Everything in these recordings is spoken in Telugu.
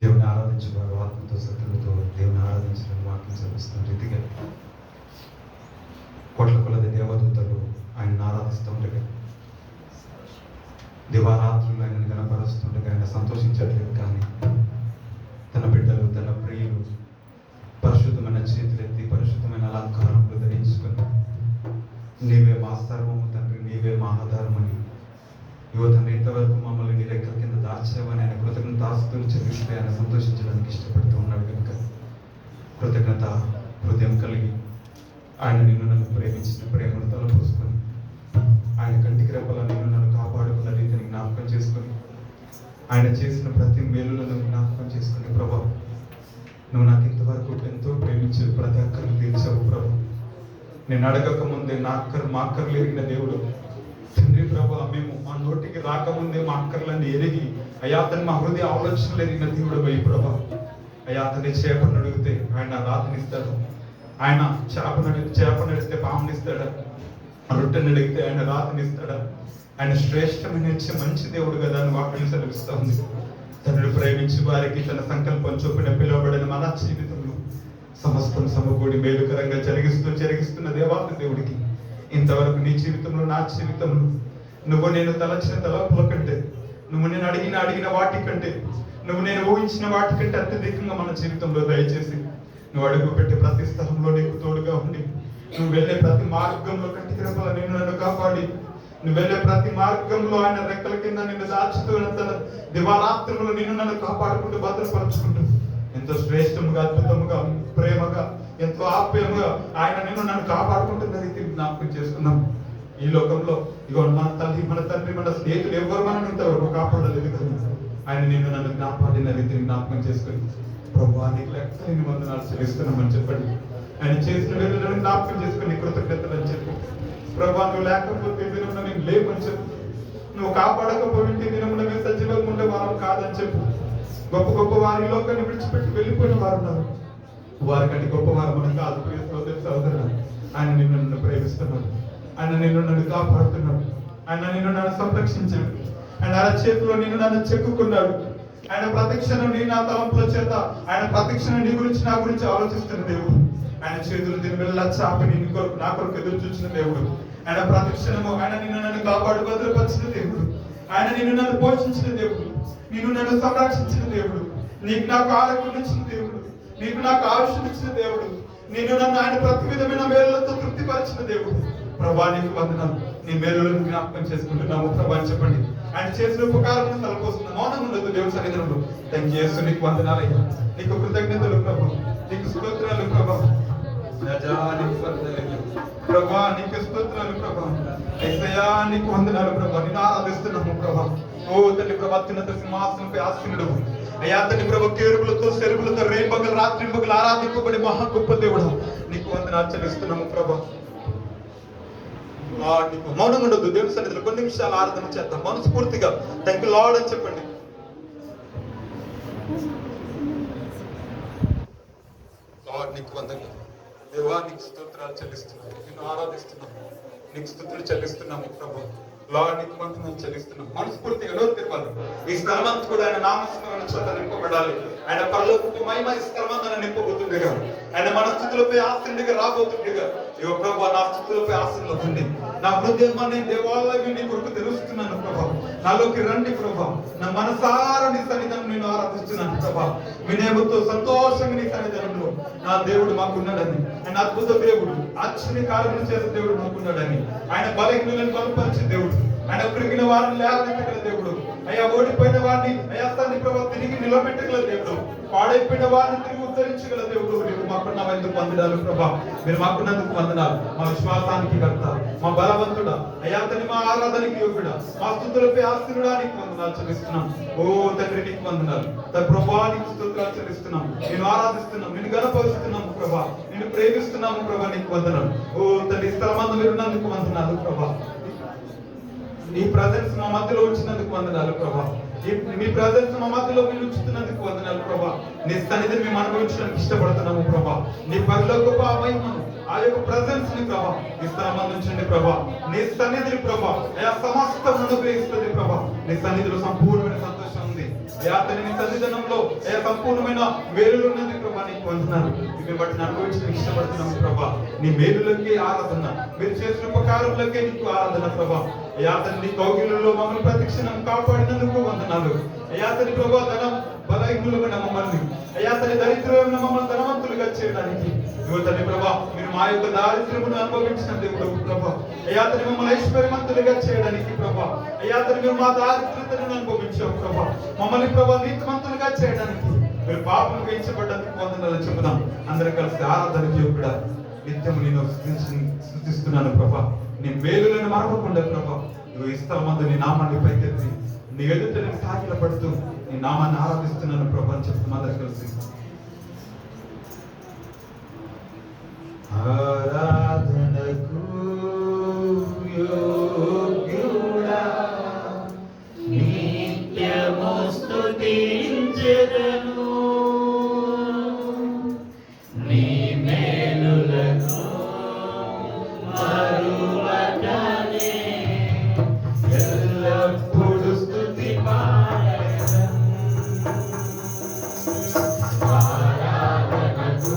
దేవుని ఆరాధించేవారు ఆత్మతో సత్తులతో దేవుని ఆరాధించిన వాక్యం చదివిస్తున్న రీతిగా కోట్ల కొలది దేవదూతలు ఆయన్ని ఆరాధిస్తుండగా, దివారాత్రులు ఆయనను గణపరుస్తుండగా ఆయన సంతోషించట్లేదు. కానీ తన బిడ్డలు, తన ప్రియులు పరిశుద్ధమైన చేతులెత్తి పరిశుద్ధమైన అలంకారములు ధరించుకొని, నీవే మా సర్వము తండ్రి, నీవే మా ఆధారమని, యువతండ్రి ఇంతవరకు మమ్మల్ని నీ రెక్కల కింద దాచావని ఆయన కృతజ్ఞతాస్తులు చెల్లిస్తే ఆయన సంతోషించడానికి ఇష్టపడుతూ ఉన్నాడు. కనుక కృతజ్ఞత హృదయం కలిగి ఆయన నిన్ను నన్ను ప్రేమించిన ప్రేమను తలపోసుకొని, ఆయన కంటికి రెప్పల నిన్ను నన్ను కాపాడుకున్న రీతిని జ్ఞాపకం చేసుకొని, ఆయన చేసిన ప్రతి మేలులను జ్ఞాపకం చేసుకుని, ప్రభా నువ్వు నాకు ఇంతవరకు ఎంతో ప్రేమించావు, ప్రతి అక్కర్లు తీర్చావు. ప్రభు నేను అడగక ముందే మా అక్కర్లు ఎరిగిన దేవుడు తండ్రి. ప్రభా మేము మా నోటికి రాకముందే మా అక్కర్లన్నీ ఎరిగి అయాతని మా హృదయ ఆలోచనలు ఎరిగిన దేవుడు పోయి ప్రభా. అయాతని చేపను అడిగితే ఆయన రాతనిస్తాడు, ఆయన చేపను అడిగితే పామునిస్తాడా, రొట్టెని అడిగితే ఆయన రాతనిస్తాడా? ఆయన శ్రేష్టమైన మంచి దేవుడు కదా అని వాక్యం సెలవిస్తూ ఉంది. తండ్రి ప్రేమించి వారికి తన సంకల్పం చొప్పున పిలువబడిన మన జీవితంలో సమస్తం సమకూడి మేలుకరంగా జరిగిస్తున్న దేవాది దేవుడికి ఇంతవరకు నీ జీవితంలో, నా జీవితంలో నువ్వు నేను తలచిన తలపుల కంటే, నువ్వు నేను అడిగిన వాటి కంటే, నువ్వు నేను ఊహించిన వాటి కంటే అత్యధికంగా మన జీవితంలో దయచేసి నువ్వు అడుగు పెట్టే ప్రతి స్థలంలో నీకు తోడుగా ఉండి, నువ్వు వెళ్ళే ప్రతి మార్గంలో కంటికి రెప్పల నిన్ను నన్ను కాపాడి, నువ్వు వెళ్ళే ప్రతి మార్గంలో ఆయన రెక్కల కింద నిన్ను దాచుతూ తన దివారాత్రులు నిన్ను నన్ను కాపాడుకుంటూ భద్రపరుచుకుంటూ ఎంతో శ్రేష్టముగా, అద్భుతముగా, ప్రేమగా, ఎంతో ఆప్యాయముగా ఆయన నిన్ను నన్ను కాపాడుకుంటున్న రీతి జ్ఞాపకం చేసుకున్నాం. ఈ లోకంలో ఇగో మన తల్లి, మన తండ్రి, మన స్నేహితులు ఎవరు మనం ఇంతవరకు కాపాడలేదు. కానీ ఆయన నిన్ను నన్ను జ్ఞాపడిన రీతిని జ్ఞాపకం చేసుకుని, ప్రభు నీకు లెక్కలేని వందనాలు చెల్లిస్తున్నామని చెప్పండి. ఆయన చేసిన వేళలను జ్ఞాపకం చేసుకుని కృతజ్ఞతలు అని చెప్పు. ప్రభా నువ్వు లేకపోతే దినమున నేను లేవని చెప్పు. నువ్వు కాపాడకపోతే దినమున మేము సజీవంగా ఉండే వారం కాదని చెప్పు. గొప్ప గొప్ప వారి లోకాన్ని విడిచిపెట్టి వెళ్ళిపోయిన వారు ఉన్నారు, వారికంటే గొప్ప వారు మనం కాదు. ప్రియ సోదరి సోదరులు, ఆయన నిన్ను నన్ను ప్రేమిస్తున్నాడు, ఆయన నిన్ను నన్ను కాపాడుతున్నాడు, ఆయన నిన్ను నన్ను సంరక్షించాడు, ఆయన చేతిలో నిన్ను నన్ను చెక్కుకున్నాడు. ఆయన ప్రతిక్షణం నీ నా తలంపుల చేత ఆయన ప్రతిక్షణం నీ గురించి నా గురించి ఆలోచిస్తున్న దేవుడు. ఆయన చేతులు దీని వెళ్ళ చాపి నీ కొరకు నా కొరకు ఎదురు చూసిన దేవుడు. ఆయన ప్రతిక్షణము ఆయన నిన్ను నన్ను కాపాడు భద్రపరిచిన దేవుడు. ఆయన నిన్ను నన్ను పోషించిన దేవుడు, నిన్ను నన్ను సంరక్షించిన దేవుడు, నీకు నాకు ఆరోగ్యం ఇచ్చిన దేవుడు, నీకు నాకు ఆయుష్యం ఇచ్చిన దేవుడు, నిన్ను నన్ను ఆయన ప్రతి విధమైన మేలులతో తృప్తిపరిచిన దేవుడు. ప్రభా నీకు వందనాలు, నీ మేలులను జ్ఞాపకం చేసుకుంటున్నాము ప్రభా అని చెప్పండి. ఆయన చేసిన ఉపకారం తలపోస్తున్న మౌనం ఉండదు దేవుని సన్నిధిలో. థ్యాంక్ యూ, నీకు వందనాలయ్యా, నీకు కృతజ్ఞతలు ప్రభా, నీకు స్తోత్రాలు ప్రభా, ప్రభా నీకు స్తోత్రాలు ప్రభా, యేసయ్యా నీకు వందనాలు ప్రభా, నిన్ను ఆరాధిస్తున్నాము ప్రభా. ఓ తండ్రి ప్రభా, అత్యున్నత సింహాసనంపై ఆసీనుడు అయ్యా తండ్రి ప్రభా, కేరువులతో సెరువులతో రేపగలు రాత్రింపగలు ఆరాధింపబడి మహా గొప్ప దేవుడు, నీకు వందనాలు చెల్లిస్తున్నాము ప్రభా. నీకు మౌనం ఉండదు దేవుని సన్నిధిలో కొన్ని నిమిషాలు ఆరాధన చేద్దాం మనస్ఫూర్తిగా. థ్యాంక్ యూ లార్డ్ అని చెప్పండి. లార్డ్ నీకు వందనాలు దేవా, నీకు స్తోత్రాలు చెల్లిస్తున్నాము, నిన్ను ఆరాధిస్తున్నాము, నీకు స్తుతులు చెల్లిస్తున్నాము ప్రభు. లార్డ్ నీకు వందనాలు చెల్లిస్తున్నాము. మనస్ఫూర్తిగా నోరు తెరవాలి. ఈ స్థలమంతా కూడా ఆయన నామస్మరణ చేత నింపబడాలి. ఆయన పరలోకపు మహిమ ఈ స్థలమంతా నింపబోతుండగా, ఆయన మన స్థుతులపై ఆసనుడిగా రాబోతుండగా, ఇగో ప్రభా నా స్థుతులపై ఆసనలు ఉంది. నా హృదయం అనే దేవాలయం నీ కొరకు తెలుస్తున్నాను ప్రభా. నాలోకి రండి ప్రభా, నా మనసారా నీ సన్నిధానం నేను ఆరాధిస్తున్నాను ప్రభా. వినయముతో సంతోషంగా నీ సన్నిధానంలో నా దేవుడు మాకున్నాడని, ఆయన అద్భుత దేవుడు, ఆశ్చర్య కార్యములు చేసే దేవుడు మాకున్నాడని, ఆయన బలహీనులను బలపరిచే దేవుడు, ఆయన కృంగిన వారిని లేవనెత్తగల దేవుడు, అయ్యా ఓడిపోయిన వారిని అయ్యా తండ్రి ప్రభా తిరిగి నిలబెట్టగల దేవుడు, పాడైపోయిన వారిని తిరిగి ఉద్ధరించగల దేవుడు. మీరు మాకున్న ఎందుకు వందనాలు ప్రభా, మీరు మాకున్నందుకు వందనాలు. మా విశ్వాసానికి కర్త, మా బలవంతుడా, అయ్యా తండ్రి మా ఆరాధనకి యోగ్యుడా, మా స్తుతులపై ఆశీనుడా నీకు వందనాలు చెల్లిస్తున్నాం. ఓ తండ్రి నీకు వందనాలు ప్రభా, నీకు స్తోత్రాలు చెల్లిస్తున్నాం, నేను ఆరాధిస్తున్నాం, నేను గణపరుస్తున్నాము ప్రభా, నేను ప్రేమిస్తున్నాము ప్రభా, నీకు వందనాలు. ఓ తండ్రి స్థలమందు మీరు ఉన్నందుకు వందనాలు ప్రభా. నీ ప్రజెన్స్ మా మధ్యలో ఉంచినందుకు వందనాలు ప్రభా. మీ ప్రజెన్స్ మా మధ్యలో మీరు ఉంచుతున్నందుకు వందనాలు ప్రభా. నీ సన్నిధిని మేము అనుభవించడానికి ఇష్టపడుతున్నాము ప్రభా. నీ పరలోకపు ఆ మహిమను, ఆ యొక్క ప్రజెన్స్ ని ప్రభా ఈ స్థలం అందించండి ప్రభా. నీ సన్నిధిని ప్రభా సమస్తం అనుగ్రహిస్తుంది ప్రభా. నీ సన్నిధిలో సంపూర్ణమైన సంతోషం ఉంది. అయ్యా తండ్రి నీ సన్నిధానంలో అయ్యా సంపూర్ణమైన మేలులు ఉన్నది ప్రభా, నీకు వందనాలు. ఇవి బట్టి అనుభవించి నీకు ఇష్టపడుతున్నాము ప్రభా. నీ మేలులకే ఆరాధన, మీరు చేసిన ఉపకారములకే నీకు ఆరాధన ప్రభా. అయ్యా తండ్రి నీ కౌగిలిలో మమ్మల్ని ప్రతిక్షణం కాపాడినందుకు వందనాలు. అయ్యా తండ్రి ప్రభా, ధనం బలహీనులమైన మమ్మల్ని, అయ్యా తండ్రి దరిద్రమైన మమ్మల్ని ధనవంతులుగా చేయడానికి తండ్రి ప్రభా, మీరు మా యొక్క దారిద్ర్యమును అనుభవించిన దేవుడు ప్రభా. అయ్యా తండ్రి మమ్మల్ని ఐశ్వర్యవంతులుగా చేయడానికి ప్రభా, అయ్యా తండ్రి మీరు మా దారిద్ర్యతను అనుభవించావు ప్రభా. మమ్మల్ని ప్రభా నీతిమంతులుగా చేయడానికి మీరు పాపం వేయించబడ్డానికి వందనాలు చెబుదాం. అందరం కలిసి ఆరాధన దేవుడా నిత్యము నేను స్తుతిస్తున్నాను ప్రభా. నీ మేలులను మరవకుండా ప్రభా, నువ్వు ఈ స్థలమందు నీ నామాన్ని పైకెత్తి నీ ఎదుట నేను సాగిల పడుతూ నీ నామాన్ని ఆరాధిస్తున్నాను ప్రభా అని చెప్తాం. అందరం కలిసి ఆరాధనకు యోగ్యుడా నిత్యము స్తుతించెదను, నీ మేలులను మరువకనే ఎల్లప్పుడూ స్తుతి పాడెదను. ఆరాధనకు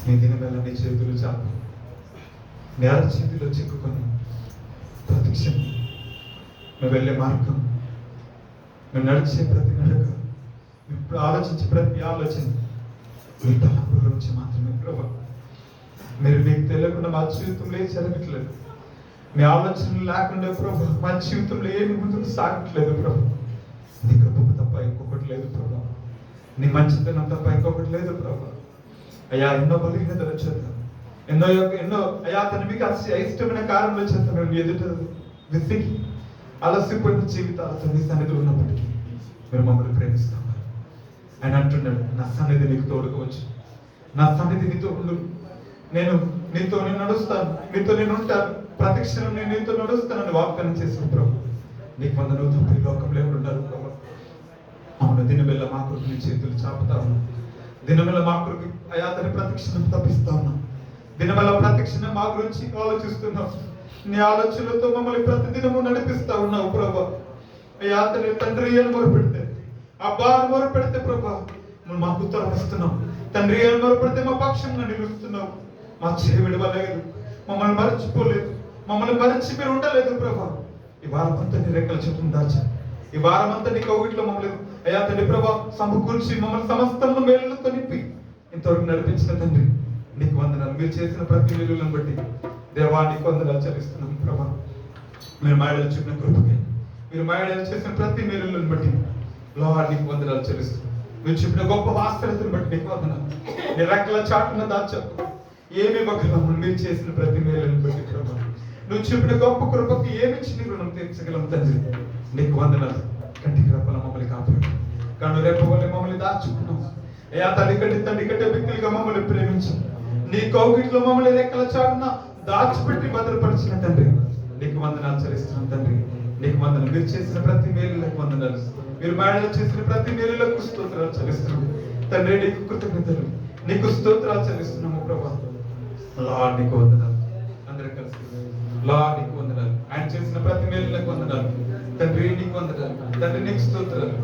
నీ దినవేళ నీ చేతులు చాపు నేల చేతిలో చిక్కుకొని ప్రతి క్షణం నువ్వు వెళ్ళే మార్గం, నువ్వు నడిచే ప్రతి నడక, ఇప్పుడు ఆలోచించే ప్రతి ఆలోచన మీ తలంపుల నుంచి మాత్రమే ప్రభా. మీరు మీకు తెలియకుండా మా జీవితంలో ఏం జరగట్లేదు, మీ ఆలోచనలు లేకుండా ప్రభా మా జీవితంలో ఏమి ముందుకు సాగట్లేదు ప్రభా. నీ కృపకు తప్ప ఇంకొకటి లేదు ప్రభా, నీ మంచితనం తప్ప ఇంకొకటి లేదు ప్రభా. అయ్యా ఎన్నో బలహీనతల చేత ఎన్నో అయ్యా తన మీకు అయిష్టమైన కారణాల చేత మేము ఎదుట విసిగి అలసిపోయిన జీవితాలతో నీ సన్నిధిలో ఉన్నప్పటికీ మీరు మమ్మల్ని ప్రేమిస్తాం. ఆయన అంటున్నాడు, నా సన్నిధి నీకు తోడుకోవచ్చు, నా సన్నిధి నీతో ఉండు, నేను నడుస్తాను, నీతో నేను ఉంటాను, ప్రతి క్షణం నేను నీతో నడుస్తానని వాగ్దానం చేసిన ప్రభు. నీకు వందనలు తప్ప ఈ లోకంలో ఎవరు ఉన్నారు ప్రభు? అవును, దినవేళ మా కొరకు నీ చేతులు చాపుతా ఉన్నాం, దినవేళ మా కొరకు అయా తన ప్రతి క్షణం తప్పిస్తా ఉన్నాం, దినవేళ ప్రతి క్షణం మా గురించి ఆలోచిస్తున్నాం, నీ ఆలోచనలతో మమ్మల్ని ప్రతిదినము నడిపిస్తా ఉన్నావు ప్రభా. అయ్యా తన తండ్రి అని మొరపెడితే, అబ్బా అని మొరపెడితే ప్రభా నువ్వు మాకు ఉత్తరం ఇస్తున్నావు, తండ్రి అని మొరపెడితే మా పక్షంగా నిలుస్తున్నావు. మా చేయి విడవలేదు, మమ్మల్ని మరచిపోలేదు, మమ్మల్ని మరచి మీరు ఉండలేదు ప్రభా. ఈ వారమంతా నీ రెక్కల చుట్టూ దాచా, ఈ వారమంతా నీ కౌగిట్లో మమ్మల్ని అయ్యా తండ్రి ప్రభా సమకూర్చి మమ్మల్ని సమస్తంలో మేలుతో నింపి ఇంతవరకు నడిపించిన తండ్రి నీకు వందనాలు. మీరు చేసిన ప్రతి మేలులను బట్టి దేవా నీకు వందనాలు చెల్లిస్తున్నాం ప్రభా. మీరు మాయలు చూపిన కృపకి, మీరు మాయలు చేసిన ప్రతి మేలులను బట్టి లోహార్ నీకు వందనాలు చెల్లిస్తున్నాం. మీరు చెప్పిన గొప్ప వాస్తవతను బట్టి నీకు వందనాలు. నీ రెక్కల చాటున దాచా ఏమి ఇవ్వగలము, మీరు చేసిన ప్రతి మేలులను బట్టి ప్రభా. నువ్వు చెప్పిన గొప్ప కృపకి ఏమిచ్చి నీ రుణం తీర్చగలం తండ్రి. నీకు వందనాలు. కంటికి రెప్పల మమ్మల్ని కాపాడు, కన్ను రేపు వల్ల మమ్మల్ని దాచుకున్నాం. ఏ తల్లి కంటే వ్యక్తులుగా మమ్మల్ని ప్రేమించి నీ కౌగిట్లో మమ్మల్ని రెక్కల చాటున దాచిపెట్టి భద్రపరిచిన తండ్రి నీకు వందనాలు చెల్లిస్తున్నాం తండ్రి. నీకు వందనాలు. మీరు చేసిన ప్రతి మేలులకు వందనాలు, మీరు మాయలు చేసిన ప్రతి మేలులకు స్తోత్రాలు చెల్లిస్తున్నాం తండ్రి. నీకు కృతజ్ఞతలు, నీకు స్తోత్రాలు చెల్లిస్తున్నాము ప్రభా. లార్డ్ నీకు వందనాలు. అందరూ కలిసి లార్డ్ నీకు వందనాలు. ఆయన చేసిన ప్రతి మేలులకు వందనాలు తండ్రి. నీకు వందనాలు తండ్రి, నీకు స్తోత్రాలు.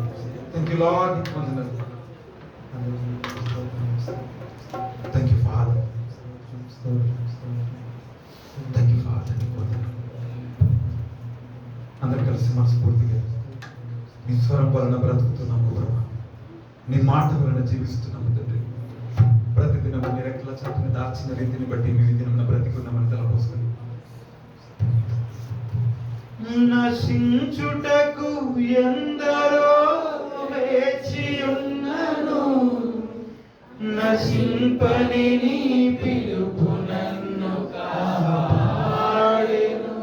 థ్యాంక్ యూ లార్డ్, నీకు వందనాలు. Thank you father, thank you father. నీకు వందనాలు. అందరూ కలిసి మనస్ఫూర్తిగా నీ స్వరం వలన బ్రతుకుతున్నాము ప్రభా, నీ మాట వలన జీవిస్తున్నాము తండ్రి. ప్రతిదినం నీ రెక్కల చాటుని దాచిన రీతిని బట్టి మీ దినం బ్రతికున్నామని తలపోసుకొని నశించుటకు ఎందరో వేచి ఉన్నను, నశింపని నీ పిలుపు నన్ను కాపాడెను.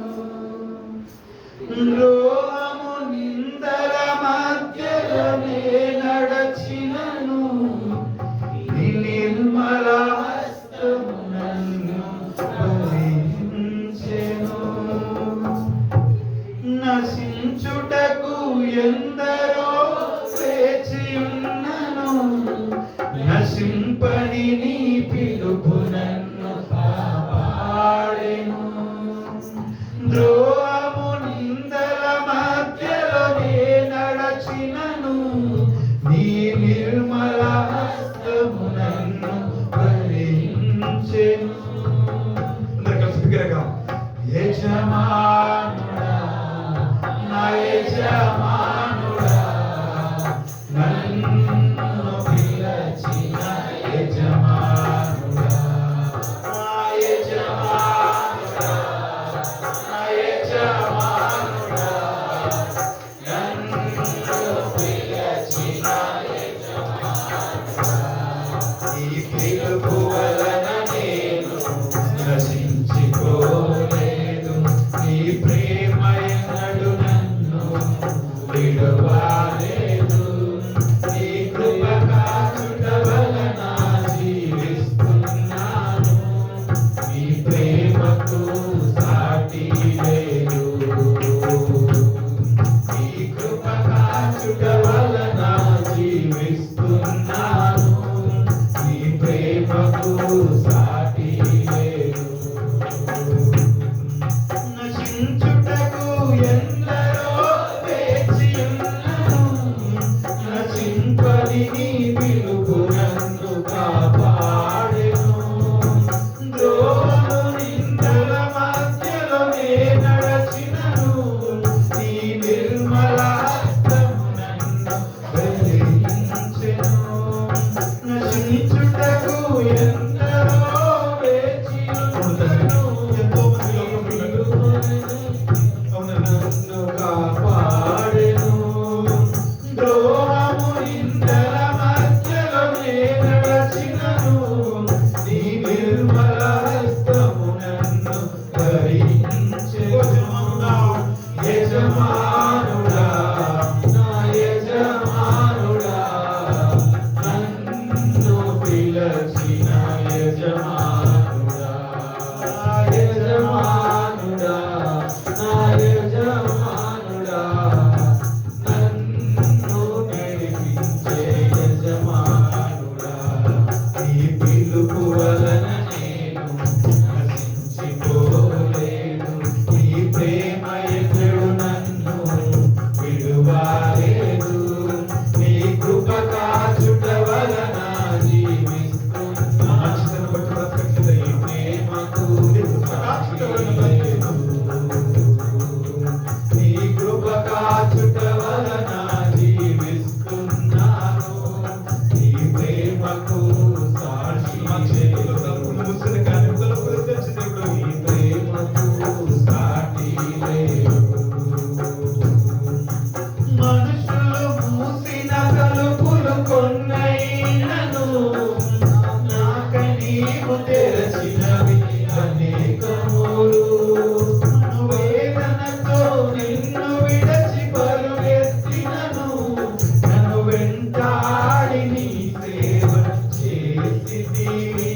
ద్రోహము నిందల మధ్యలోనే నడచినను, నీ నిర్మల హస్తము నన్ను భరించెను. నశించుటకు ఎందరో వేచి ఉన్నను, నశింపని నీ పిలుపు సాటి లేదు. నశించుటకు ఎందరో వేచి ఉన్నను, నశింపని నీ పిలుపు నన్ను కాపాడెను. ద్రోహము నిందల మధ్యలో నే నడచినను, నీ నిర్మల హస్తము నన్ను ధరించెను. నశించుటకు ఎందరో వేచి ఉన్నను, నన్ను కాపాడెను. ద్రోహము నిందల మధ్యలో నే నడచినను, నీ నిర్మల హస్తము నన్ను ధరించెను. యజమానుడా, నా యజమానుడా, నన్ను పిలచిన యజమానుడా, యజమానుడా, నా యజమానుడా, నన్ను నడిపించే యజమానుడా. నీ పిలుపు వలన నేను నశించిపోలేదు, నీ ప్రేమ ఎన్నడూ నన్ను విడువలేదు. నీ కృప కాచుట వలన జీవిస్తున్నా, నీ ప్రేమకు సాటి లేదు. నీ కృప కాచుట వలన జీవిస్తున్నాను, నీ ప్రేమకు సాటి లేదు. నీ ప్రేమకు సాటి లేదు. మనుషులు మూసిన తలుపులు కొన్నైనను, నాక నీవు తెరచినవి అనేకములు. వేదనతో నిన్ను విడచి పరుగెత్తినను, నన్ను వెంటాడి నీ సేవ చేసితివి.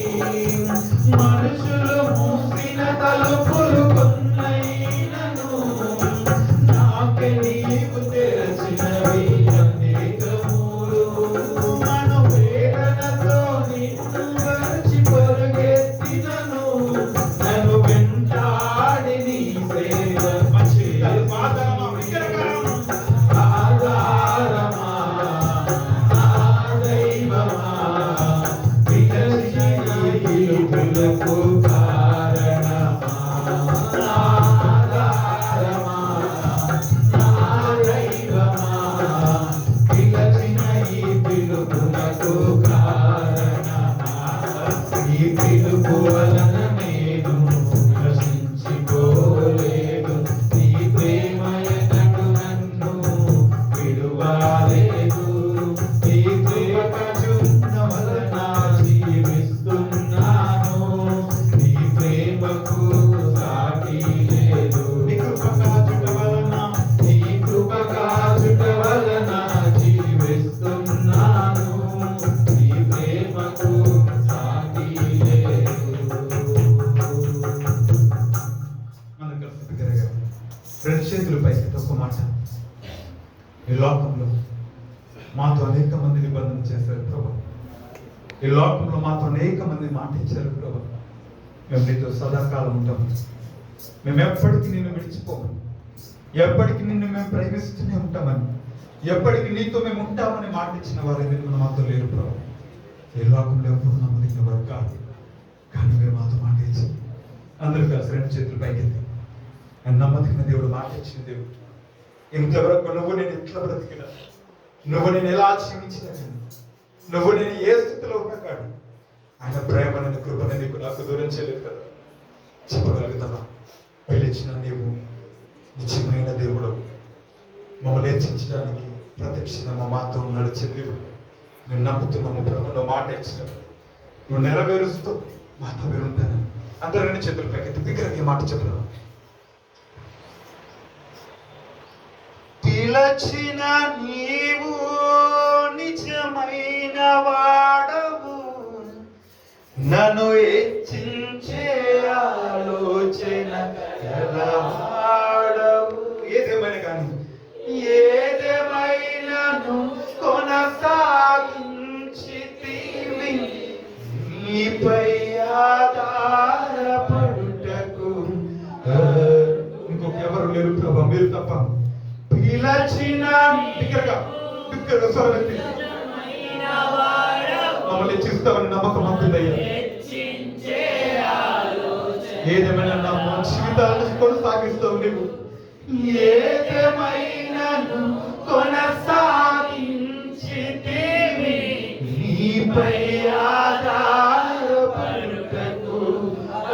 మనుషులు మూసిన తలుపులు కొన్నైనను, నాకే నీవు తెరచినవి అనేకములు. మను వేదనతో నిన్ను విడచి పరుగెత్తినను, నన్ను వెంటాడి నీ సేవ ఆధారమా, నా దైవమా, విలసిన ఈ పిలుపులకు కారణమా. ఆధారమా, నా దైవమా, విలసిన ఈ పిలుపులకు కారణమా. ఈ పిలుపు వలన నేను నశించిపోలేదు, నీ ప్రేమ ఎన్నడూ నన్ను విడువలేదు. నీ కృప కాచుట వలన జీవిస్తున్నాను, నీ ప్రేమకు సాటి లేదు. నీ కృప కాచుట వలన, నీ కృప కాచుట వలన జీవిస్తున్నాను, నీ ప్రేమకు సాటి లేదు. మనం కలిసి బిగ్గరగా రెండు చేతులు పైకి ఒక మాట. ఈ లోకంలో మాతో అనేక మంది నిబంధన చేశారు ప్రభు, ఈ లోకంలో మాతో అనేక మంది మాట ఇచ్చారు ప్రభు. మేము నీతో సదాకాలం ఉంటాము, మేము ఎప్పటికీ నిన్ను విడిచిపోము, ఎప్పటికీ నిన్ను మేము ప్రేమిస్తూనే ఉంటామని, ఎప్పటికీ నీతో మేము ఉంటామని మాట ఇచ్చిన వారు ఎందుకు మాతో లేరు ప్రభు. ఈ లోకంలో ఎప్పుడు నమ్మదగిన వారు కాదు, కానీ మీరు మాతో మాట ఇచ్చి అందరూ కలిసి రెండు చేతులు పైకెత్తి, నమ్మదగిన దేవుడు మాట ఇచ్చిన దేవుడు. ఇంతవరకు నువ్వు నేను ఎట్లా బ్రతికినా, నువ్వు నేను ఎలా క్షమించిన, నువ్వు నేను ఏ స్థితిలో ఉన్నా కాదు, ఆయన ప్రేమని కృపని నీకు నాకు దూరం చేయలేదు కదా. చెప్పగలుగుతావా? పిలిచిన నీవు నిజమైన దేవుడు, మమ్మల్ని హెచ్చించడానికి ప్రత్యక్షంగా మా మాతో నడిచే దేవుడు. మేము నమ్ముతున్నాము ప్రభు, నువ్వు మాట ఇచ్చిన నువ్వు నెరవేరుస్తూ మాతో మీరు ఉంటాను. అందరూ రెండు చేతులు పైకెత్తి దగ్గర ఈ మాట చెప్తాను. పిలచిన నీవు నిజమైన వాడవు, నన్ను హెచ్చించే ఆలోచన గలవాడవు. ఏదేమైనా కానీ ఏదేమైనాను కొనసాగించితివి, నీ నీపై ఆధారపడుటకు ఇంకొక ఎవరు లేరు ప్రభా, మీరు తప్ప. పిలచిన బిగ్గరగా స్వరమెత్తి మమ్మల్ని హెచ్చిస్తామని నమ్మకం మాకుందయ్యా. ఏదేమైనా నా జీవితాలను కొనసాగిస్తావు నీవు. ఏదేమైనను కొనసాగించితివి, నీపై ఆధారపడుటకు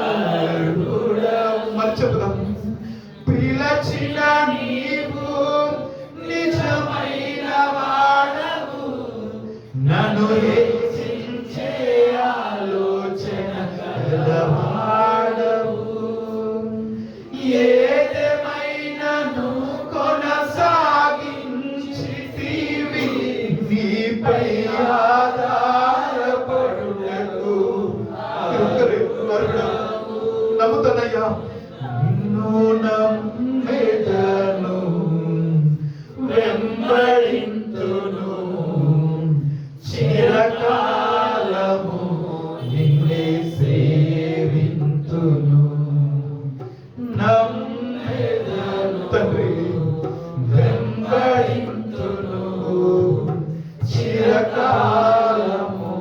అర్హుడవు. మరి చెబుదాం. పిలచిన నీవు నిజమైన వాడవు, నన్ను హెచ్చించే ఆలోచన గలవాడవు. ఏదేమైనను కొనసాగించితివి, నీపై ఆధారపడుటకు అర్హుడవు. నమ్ముతానయ్యా. నిన్ను నమ్మెదను, వెంబడింతును, చిరకాలము నిన్నే సేవింతును. నమ్మెదను తండ్రి, వెంబడింతును, చిరకాలము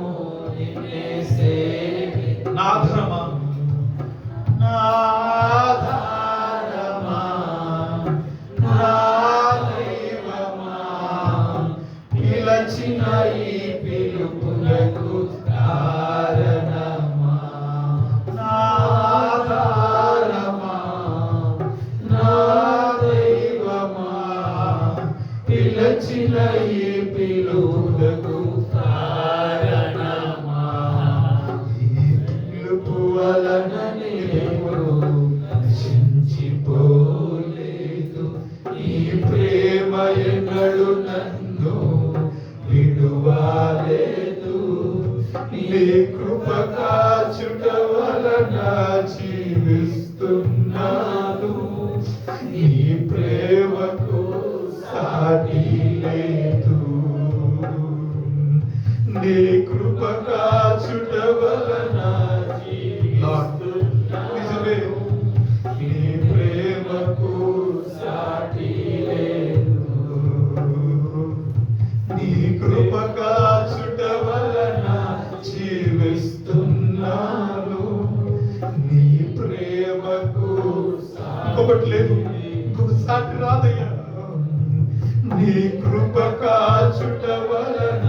నిన్నే సేవింతును. నా ఆధారమా, నాధారమా, నా దైవమా, పిలచిన ఈ పిలుపులకు కారణమా. నాధారమా, నా దైవమా, పిలచిన ఈ పిలుపులకు కారణమా. ఈ పిలుపు వలన నేను నశించిపోలేదు, ఈ ప్రేమ ఎన్నడు నన్ను విడువలేదు. నీ కృప కాచుట వలన జీవిస్తున్నాను, నీ ప్రేమకు సాటి లేదు. నీ కృప కాచుట వలన నిజమే. నీ ప్రేమకు సాటి లేదు. నీ కృప కాచుట వలన జీవిస్తున్నాను, నీ ప్రేమకు ఇంకొకటి లేదు, ఇంకొక సాటి రాదయ్యా. నీ కృప కాచుట వలన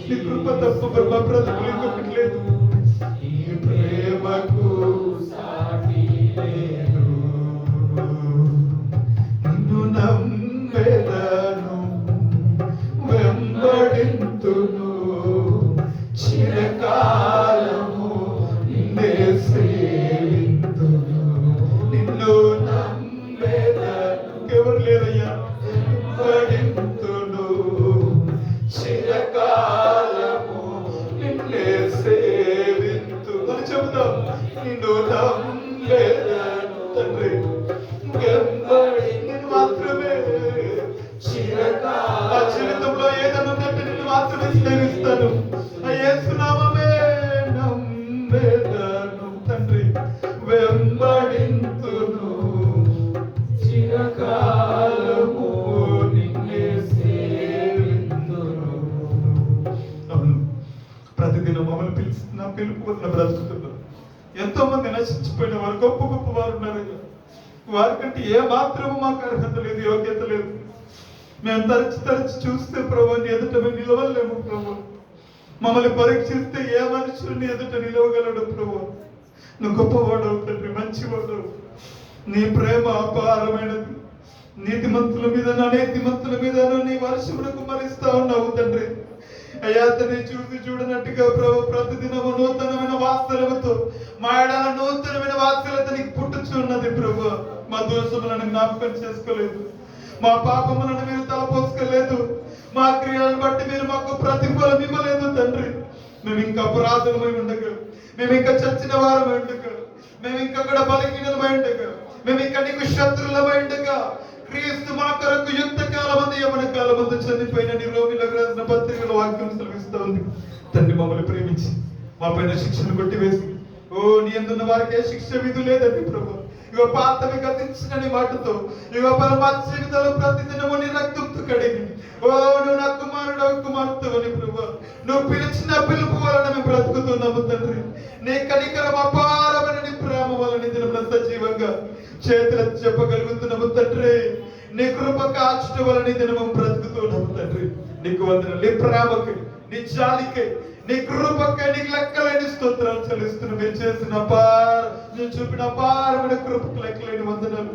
నీ కృప తప్ప బ్రహ్మ బ్రతుకులు ఇంకొకటి లేదు. నీ ప్రేమకు సాటి లేదు. నిన్ను నమ్మెదను, వెంబడింతును, చిరకాలము నిన్నే సేవింతును. నిన్ను నమ్మెదను, ఎవరు లేదయ్యా. వెంబడింతును, చిరకాలము నిన్నే సేవింతును. అని చెబుతాం. నిన్ను నమ్మెదను తండ్రి, వెంబడి నేను మాత్రమే. చిరకాల నా జీవితంలో ఏదైనా ఉందంటే నిన్ను మాత్రమే సేవిస్తాను. ఆ యేసు నామమే నమ్మెదను తండ్రి, వెంబడింతును, చిరకాలము నిన్నే సేవింతును. అవును, ప్రతిదినం మమ్మల్ని పిలుస్తున్నా, పిలుపు వలన బ్రతుకుతున్నాం. ఎంతో మంది నశించిపోయిన వారు, గొప్ప గొప్ప వారు ఉన్నారు. వారికంటే ఏ మాత్రము మాకు అర్హత లేదు, యోగ్యత లేదు. మేము తరచి తరచి చూస్తే ప్రభు నీ ఎదుట మేము నిలవలేము ప్రభు. మమ్మల్ని పరీక్షిస్తే ఏ మనుషులు నీ ఎదుట నిలవగలడు ప్రభు. నువ్వు గొప్పవాడవు తండ్రి, మంచివాడవు. నీ ప్రేమ అపారమైనది. నీతిమంతుల మీద నీతిమంతుల మీద నీ వర్షమును కుమ్మరిస్తా ఉన్నావు తండ్రి. అయ్యా అతన్ని చూసి చూడనట్టుగా ప్రభు ప్రతిదినము నూతనమైన వాత్సల్యముతో మా ఎడల నూతనమైన వాత్సల్యత నీకు పుట్టుచున్నది ప్రభు. మా దోషములను జ్ఞాపకం చేసుకోలేదు, మా పాపములను మీరు తలపోసుకోలేదు, మా క్రియలను బట్టి మీరు మాకు ప్రతిఫలం ఇవ్వలేదు తండ్రి. మేము ఇంకా అపరాధులమై ఉండగా, మేము ఇంకా చచ్చిన వారమై ఉండగా, మేము ఇంకా కూడా బలహీనమై ఉండగా, మేము ఇంకా నీకు శత్రులమై ఉండగా, క్రీస్తు మా కొరకు యుద్ధ కాలమందు యవన కాలమందు చనిపోయిన నీ రోమిలకు రాసిన పత్రికల వాక్యం సెలవిస్తూ ఉంది. తండ్రి మమ్మల్ని ప్రేమించి మా పైన శిక్షను కొట్టివేసి, ఓ నీ అందున్న వారికే శిక్ష విధు లేదండి ప్రభు. ఇగో పాతవి గతించిన మాటతో ఇగో పరమా జీవితంలో ప్రతిదినము నీ రక్తంతో కడిగి, ఓ నువ్వు నా కుమారుడు కుమార్తెవని ప్రభు, నువ్వు పిలిచిన పిలుపు వలన మేము బ్రతుకుతున్నాము తండ్రి. నీ కనికరం అపారమైన నీ ప్రేమ వలన దినమున సజీవంగా చేతులు చెప్పగలుగుతున్నాము తండ్రి. నీ కృప కాచుట వలన దినము బ్రతుకుతున్నాము తండ్రి. నీకు వందనాలు. నీ ప్రేమకి, నీ జాలికి, నీ కృపకి నీకు లెక్కలేని స్తోత్రాలు చెల్లిస్తున్నాను. మీరు చేసిన మీరు చూపిన అపారమైన కృపకు లెక్కలేని వందనాలు.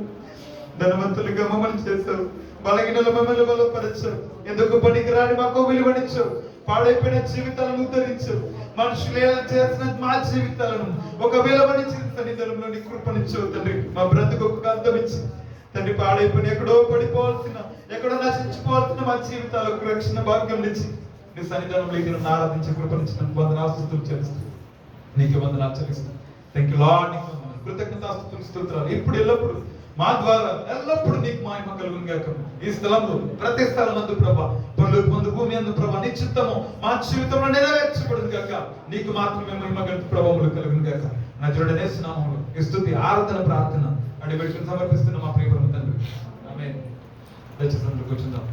ధనవంతులుగా మమ్మల్ని చేశావు, బలహీనలు మమ్మల్ని బలపరిచావు, ఎందుకు పనికిరాని మాకు విలువనిచ్చావు, పాడైపోయిన జీవితాలను ఉద్ధరించావు, మనుషులు ఎలా చేసిన మా జీవితాలను ఒక విలువనిచ్చిన సన్నిధానంలో నీ కృపనిచ్చావు తండ్రి. మా బ్రతుకు అర్థం ఇచ్చి తండ్రి, పాడైపోయిన ఎక్కడో పడిపోవాల్సిన, ఎక్కడో నశించిపోవాల్సిన మా జీవితాలకు రక్షణ భాగ్యం ఇచ్చి నీ సన్నిధానంలో ఇది ఆరాధించే కృపనిచ్చిన వందనాస్తుతులు చేస్తూ నీకు వందనాలు చెల్లిస్తాను. Thank you lord. నీకు కృతజ్ఞతాస్తుతులు స్తోత్రాలు ఇప్పుడు ఎల్లప్పుడు మా ద్వారా ఎల్లప్పుడు నీకు మహిమ కలుగును గాక. ఈ స్థలంలో ప్రతి స్థలం నందు ప్రభా, పనులకు ముందు భూమి అందు ప్రభా, నీ చిత్తము మా జీవితంలో నెరవేర్చబడును గాక. నీకు మాత్రమే మహిమ గణిత ప్రభావములు కలుగును గాక. నా జోడనే నామములో ఈ స్తుతి ఆరాధన ప్రార్థన అడిగి పెట్టుకుని సమర్పిస్తున్న మా ప్రియ తండ్రి. ఆమేన్. దయచేసి కూర్చుందాం.